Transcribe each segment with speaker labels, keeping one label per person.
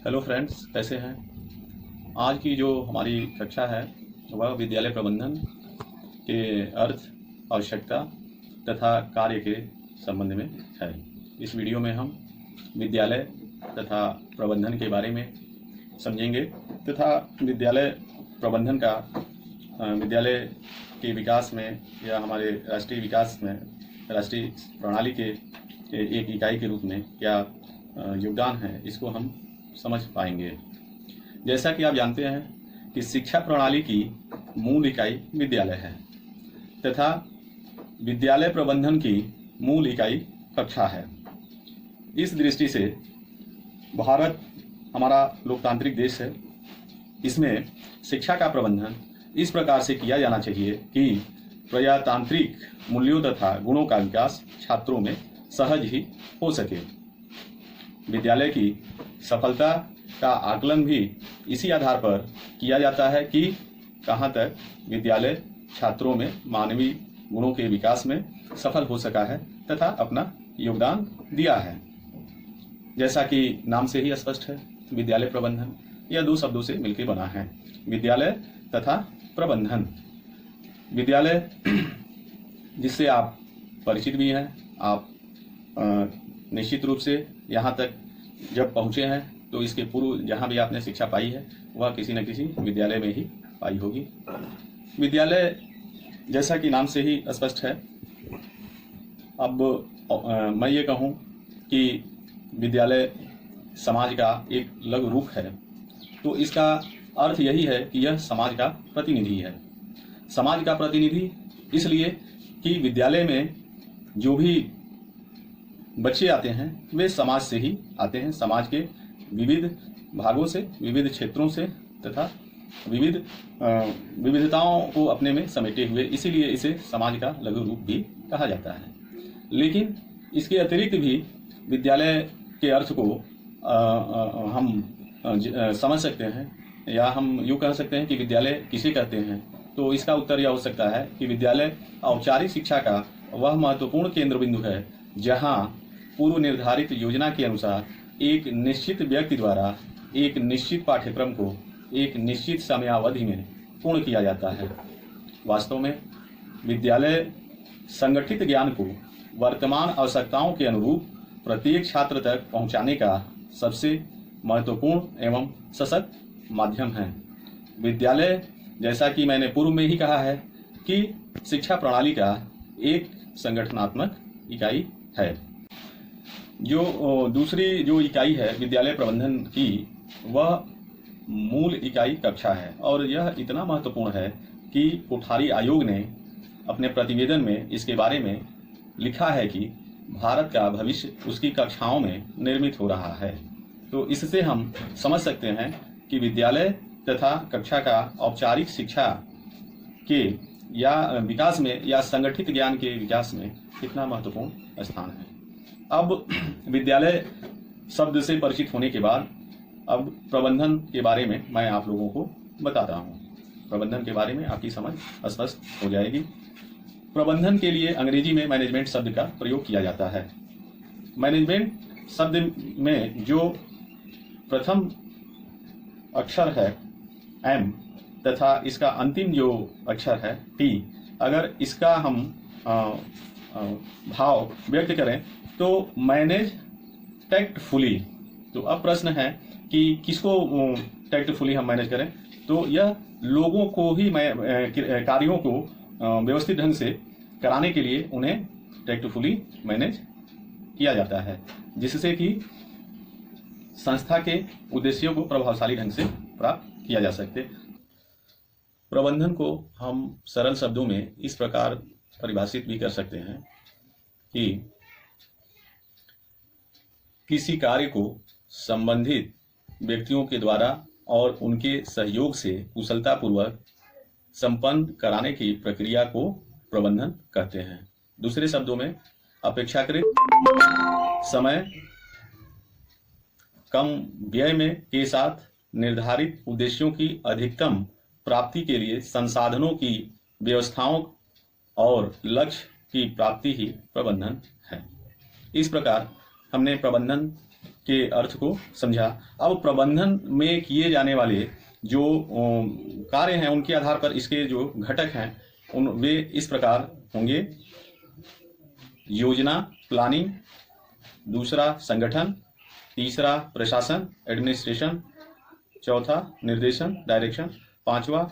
Speaker 1: Hello friends, कैसे हैं। आज की जो हमारी कक्षा है वह विद्यालय प्रबंधन के अर्थ, आवश्यकता तथा कार्य के संबंध में है। इस वीडियो में हम विद्यालय तथा प्रबंधन के बारे में समझेंगे तथा विद्यालय प्रबंधन का विद्यालय के विकास में या हमारे राष्ट्रीय विकास में राष्ट्रीय प्रणाली के एक इकाई के रूप में क्या योगदान है, इसको हम समझ पाएंगे। जैसा कि आप जानते हैं कि शिक्षा प्रणाली की मूल इकाई विद्यालय है तथा विद्यालय प्रबंधन की मूल इकाई कक्षा है। इस दृष्टि से भारत हमारा लोकतांत्रिक देश है। इसमें शिक्षा का प्रबंधन इस प्रकार से किया जाना चाहिए कि प्रजातांत्रिक मूल्यों तथा गुणों का विकास छात्रों में सहज ही हो सके। विद्यालय की सफलता का आकलन भी इसी आधार पर किया जाता है कि कहाँ तक विद्यालय छात्रों में मानवीय गुणों के विकास में सफल हो सका है तथा अपना योगदान दिया है। जैसा कि नाम से ही स्पष्ट है, विद्यालय प्रबंधन यह दो शब्दों से मिलकर बना है, विद्यालय तथा प्रबंधन। विद्यालय जिससे आप परिचित भी हैं, आप निश्चित रूप से यहाँ तक जब पहुँचे हैं तो इसके पूर्व जहाँ भी आपने शिक्षा पाई है वह किसी न किसी विद्यालय में ही पाई होगी। विद्यालय जैसा कि नाम से ही स्पष्ट है। अब मैं ये कहूँ कि विद्यालय समाज का एक लघु रूप है तो इसका अर्थ यही है कि यह समाज का प्रतिनिधि है। समाज का प्रतिनिधि इसलिए कि विद्यालय में जो भी बच्चे आते हैं वे समाज से ही आते हैं, समाज के विविध भागों से, विविध क्षेत्रों से तथा विविधताओं को अपने में समेटे हुए, इसीलिए इसे समाज का लघु रूप भी कहा जाता है। लेकिन इसके अतिरिक्त भी विद्यालय के अर्थ को हम समझ सकते हैं या हम यूँ कह सकते हैं कि विद्यालय किसे कहते हैं। तो इसका उत्तर यह हो सकता है कि विद्यालय औपचारिक शिक्षा का वह महत्वपूर्ण केंद्र बिंदु है जहाँ पूर्व निर्धारित योजना के अनुसार एक निश्चित व्यक्ति द्वारा एक निश्चित पाठ्यक्रम को एक निश्चित समयावधि में पूर्ण किया जाता है। वास्तव में विद्यालय संगठित ज्ञान को वर्तमान आवश्यकताओं के अनुरूप प्रत्येक छात्र तक पहुंचाने का सबसे महत्वपूर्ण एवं सशक्त माध्यम है। विद्यालय, जैसा कि मैंने पूर्व में ही कहा है, कि शिक्षा प्रणाली का एक संगठनात्मक इकाई है। जो दूसरी जो इकाई है विद्यालय प्रबंधन की, वह मूल इकाई कक्षा है और यह इतना महत्वपूर्ण है कि कोठारी आयोग ने अपने प्रतिवेदन में इसके बारे में लिखा है कि भारत का भविष्य उसकी कक्षाओं में निर्मित हो रहा है। तो इससे हम समझ सकते हैं कि विद्यालय तथा कक्षा का औपचारिक शिक्षा के या विकास में या संगठित ज्ञान के विकास में कितना महत्वपूर्ण स्थान है। अब विद्यालय शब्द से परिचित होने के बाद अब प्रबंधन के बारे में मैं आप लोगों को बताता हूँ। प्रबंधन के बारे में आपकी समझ स्पष्ट हो जाएगी। प्रबंधन के लिए अंग्रेजी में मैनेजमेंट शब्द का प्रयोग किया जाता है। मैनेजमेंट शब्द में जो प्रथम अक्षर है M तथा इसका अंतिम जो अक्षर है T, अगर इसका हम भाव व्यक्त करें तो मैनेज टैक्टफुली। तो अब प्रश्न है कि किसको टैक्टफुली हम मैनेज करें, तो यह लोगों को ही कार्यों को व्यवस्थित ढंग से कराने के लिए उन्हें टैक्टफुली मैनेज किया जाता है, जिससे कि संस्था के उद्देश्यों को प्रभावशाली ढंग से प्राप्त किया जा सके। प्रबंधन को हम सरल शब्दों में इस प्रकार परिभाषित भी कर सकते हैं कि किसी कार्य को संबंधित व्यक्तियों के द्वारा और उनके सहयोग से कुशलतापूर्वक संपन्न कराने की प्रक्रिया को प्रबंधन कहते हैं। दूसरे शब्दों में अपेक्षाकृत समय कम व्यय में के साथ निर्धारित उद्देश्यों की अधिकतम प्राप्ति के लिए संसाधनों की व्यवस्थाओं और लक्ष्य की प्राप्ति ही प्रबंधन है। इस प्रकार हमने प्रबंधन के अर्थ को समझा। अब प्रबंधन में किए जाने वाले जो कार्य हैं उनके आधार पर इसके जो घटक हैं वे इस प्रकार होंगे: योजना प्लानिंग, दूसरा संगठन, तीसरा प्रशासन एडमिनिस्ट्रेशन, चौथा निर्देशन डायरेक्शन, पांचवा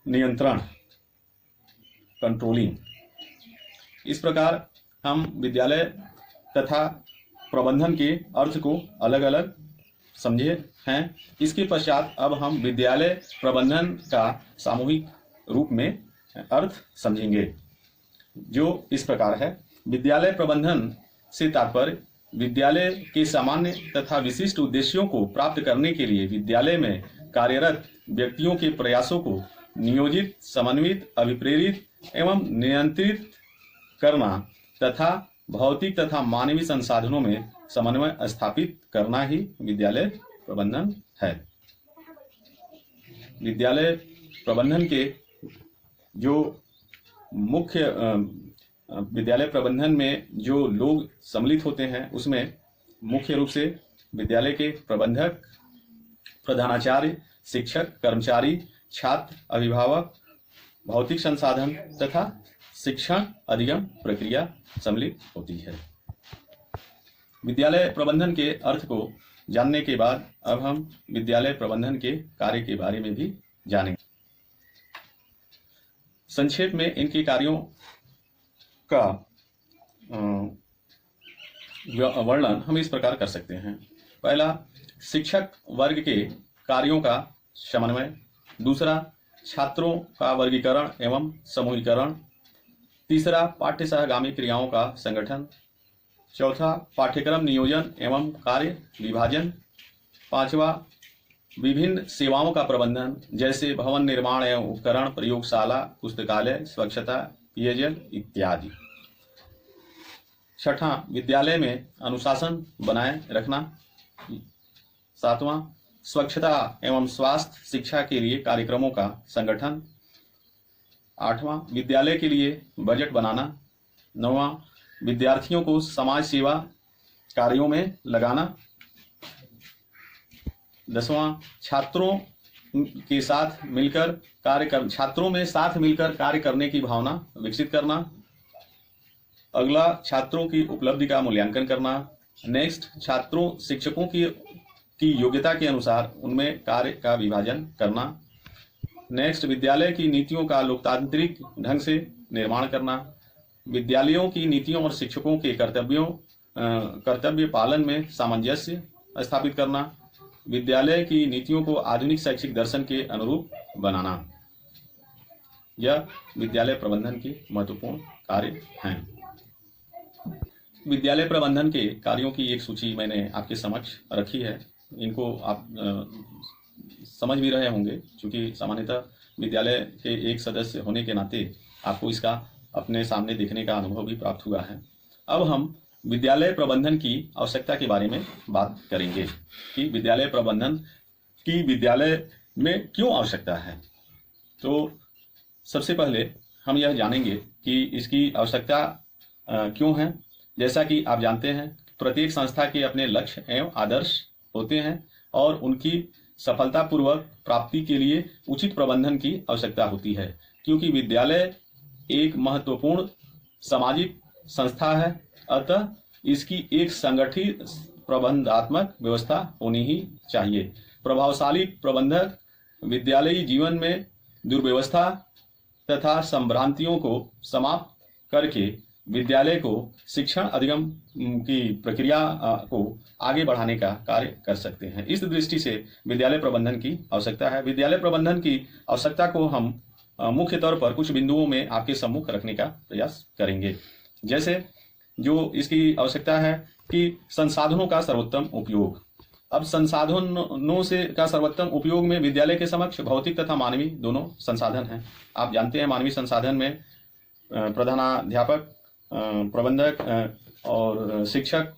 Speaker 1: नियंत्रण कंट्रोलिंग। इस प्रकार हम विद्यालय तथा प्रबंधन के अर्थ को अलग अलग समझे हैं। इसके पश्चात अब हम विद्यालय प्रबंधन का सामूहिक रूप में अर्थ समझेंगे, जो इस प्रकार है। विद्यालय प्रबंधन से तात्पर्य विद्यालय के सामान्य तथा विशिष्ट उद्देश्यों को प्राप्त करने के लिए विद्यालय में कार्यरत व्यक्तियों के प्रयासों को नियोजित, समन्वित, अभिप्रेरित एवं नियंत्रित करना तथा भौतिक तथा मानवीय संसाधनों में समन्वय स्थापित करना ही विद्यालय प्रबंधन है। विद्यालय प्रबंधन के जो मुख्य विद्यालय प्रबंधन में जो लोग सम्मिलित होते हैं उसमें मुख्य रूप से विद्यालय के प्रबंधक, प्रधानाचार्य, शिक्षक, कर्मचारी, छात्र, अभिभावक, भौतिक संसाधन तथा शिक्षण अधिगम प्रक्रिया सम्मिलित होती है। विद्यालय प्रबंधन के अर्थ को जानने के बाद अब हम विद्यालय प्रबंधन के कार्य के बारे में भी जानेंगे। संक्षेप में इनके कार्यों का वर्णन हम इस प्रकार कर सकते हैं। पहला, शिक्षक वर्ग के कार्यों का समन्वय। दूसरा, छात्रों का वर्गीकरण एवं समूहीकरण। तीसरा, पाठ्य सहगामी क्रियाओं का संगठन। चौथा, पाठ्यक्रम नियोजन एवं कार्य विभाजन। पांचवा, विभिन्न सेवाओं का प्रबंधन जैसे भवन निर्माण एवं उपकरण, प्रयोगशाला, पुस्तकालय, स्वच्छता, पेयजल इत्यादि। छठा, विद्यालय में अनुशासन बनाए रखना। सातवां, स्वच्छता एवं स्वास्थ्य शिक्षा के लिए कार्यक्रमों का संगठन। आठवां, विद्यालय के लिए बजट बनाना। नौवां, विद्यार्थियों को समाज सेवा कार्यों में लगाना। 10वां, छात्रों में साथ मिलकर कार्य करने की भावना विकसित करना। अगला, छात्रों की उपलब्धि का मूल्यांकन करना। नेक्स्ट, छात्रों शिक्षकों की योग्यता के अनुसार उनमें कार्य का विभाजन करना। नेक्स्ट, विद्यालय की नीतियों का लोकतांत्रिक ढंग से निर्माण करना। विद्यालयों की नीतियों और शिक्षकों के कर्तव्य पालन में सामंजस्य स्थापित करना। विद्यालय की नीतियों को आधुनिक शैक्षिक दर्शन के अनुरूप बनाना। यह विद्यालय प्रबंधन के महत्वपूर्ण कार्य हैं। विद्यालय प्रबंधन के कार्यों की एक सूची मैंने आपके समक्ष रखी है। इनको आप समझ भी रहे होंगे, क्योंकि सामान्यतः विद्यालय के एक सदस्य होने के नाते आपको इसका अपने सामने देखने का अनुभव भी प्राप्त हुआ है। अब हम विद्यालय प्रबंधन की आवश्यकता के बारे में बात करेंगे कि विद्यालय प्रबंधन की विद्यालय में क्यों आवश्यकता है। तो सबसे पहले हम यह जानेंगे कि इसकी आवश्यकता क्यों है। जैसा कि आप जानते हैं, प्रत्येक संस्था के अपने लक्ष्य एवं आदर्श होते हैं और उनकी सफलतापूर्वक प्राप्ति के लिए उचित प्रबंधन की आवश्यकता होती है, क्योंकि विद्यालय एक महत्वपूर्ण सामाजिक संस्था है। अतः इसकी एक संगठित प्रबंधात्मक व्यवस्था होनी ही चाहिए। प्रभावशाली प्रबंधक विद्यालयी जीवन में दुर्व्यवस्था तथा संभ्रांतियों को समाप्त करके विद्यालय को शिक्षण अधिगम की प्रक्रिया को आगे बढ़ाने का कार्य कर सकते हैं। इस दृष्टि से विद्यालय प्रबंधन की आवश्यकता है। विद्यालय प्रबंधन की आवश्यकता को हम मुख्य तौर पर कुछ बिंदुओं में आपके सम्मुख रखने का प्रयास करेंगे। जैसे जो इसकी आवश्यकता है कि संसाधनों का सर्वोत्तम उपयोग। अब संसाधनों से का सर्वोत्तम उपयोग में विद्यालय के समक्ष भौतिक तथा मानवीय दोनों संसाधन हैं। आप जानते हैं, मानवीय संसाधन में प्रधानाध्यापक, प्रबंधक और शिक्षक,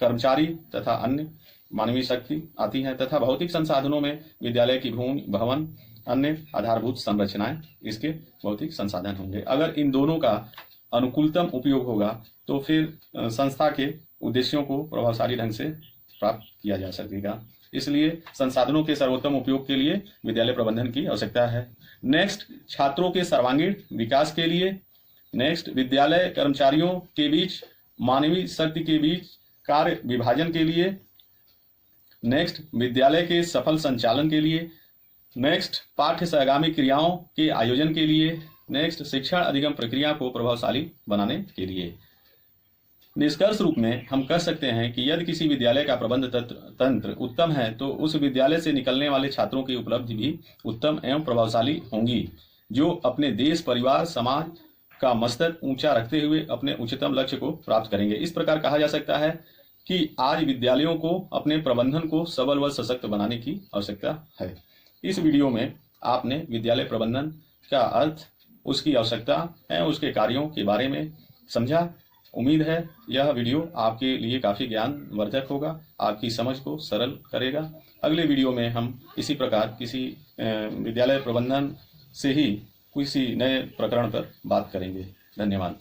Speaker 1: कर्मचारी तथा अन्य मानवीय शक्ति आती है, तथा भौतिक संसाधनों में विद्यालय की भूमि, भवन, अन्य आधारभूत संरचनाएं इसके भौतिक संसाधन होंगे। अगर इन दोनों का अनुकूलतम उपयोग होगा तो फिर संस्था के उद्देश्यों को प्रभावशाली ढंग से प्राप्त किया जा सकेगा। इसलिए संसाधनों के सर्वोत्तम उपयोग के लिए विद्यालय प्रबंधन की आवश्यकता है। नेक्स्ट, छात्रों के सर्वांगीण विकास के लिए। नेक्स्ट, विद्यालय कर्मचारियों के बीच मानवीय शक्ति के बीच कार्य विभाजन के लिए। नेक्स्ट, विद्यालय के सफल संचालन के लिए। नेक्स्ट, पाठ्य सहगामी क्रियाओं के आयोजन के लिए। नेक्स्ट, शिक्षण अधिगम प्रक्रिया को प्रभावशाली बनाने के लिए। निष्कर्ष रूप में हम कह सकते हैं कि यदि किसी विद्यालय का प्रबंध तंत्र उत्तम है तो उस विद्यालय से निकलने वाले छात्रों की उपलब्धि भी उत्तम एवं प्रभावशाली होंगी, जो अपने देश, परिवार, समाज का मस्तक ऊंचा रखते हुए अपने उच्चतम लक्ष्य को प्राप्त करेंगे। इस प्रकार कहा जा सकता है कि आज विद्यालयों को अपने प्रबंधन को सबल व सशक्त बनाने की आवश्यकता है। इस वीडियो में आपने विद्यालय प्रबंधन का अर्थ, उसकी आवश्यकता एवं उसके कार्यों के बारे में समझा। उम्मीद है यह वीडियो आपके लिए काफ़ी ज्ञानवर्धक होगा, आपकी समझ को सरल करेगा। अगले वीडियो में हम इसी प्रकार किसी विद्यालय प्रबंधन से ही किसी नए प्रकरण पर बात करेंगे। धन्यवाद।